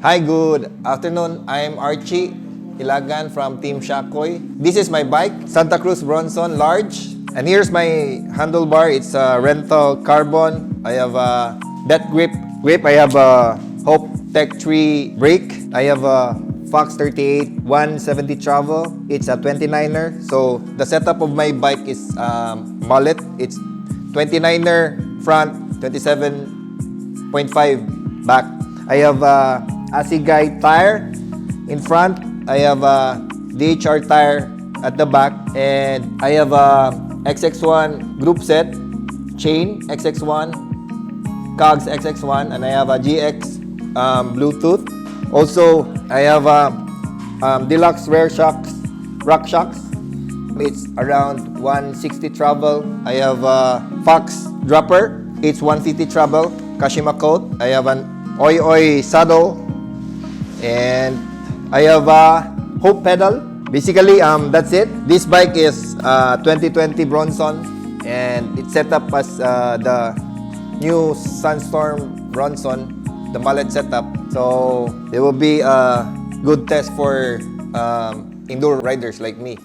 Hi, good afternoon. I'm Archie Ilagan from Team Shakoy. This is my bike, Santa Cruz Bronson Large. And here's my handlebar. It's a rental carbon. I have a death grip. I have a Hope Tech 3 brake. I have a Fox 38 170 travel. It's a 29er. So the setup of my bike is mullet. It's 29er front, 27.5 back. I have a Assegai tire in front. I have a DHR tire at the back, and I have a XX1 group set chain XX1, cogs XX1, and I have a GX Bluetooth. Also, I have a deluxe rear shocks, rock shocks. It's around 160 travel. I have a Fox dropper. It's 150 travel. Kashima coat. I have an Oi saddle, and I have a Hope pedal. Basically, that's it. This bike is 2020 Bronson, and it's set up as the new Sunstorm Bronson, the mullet setup. So it will be a good test for indoor riders like me.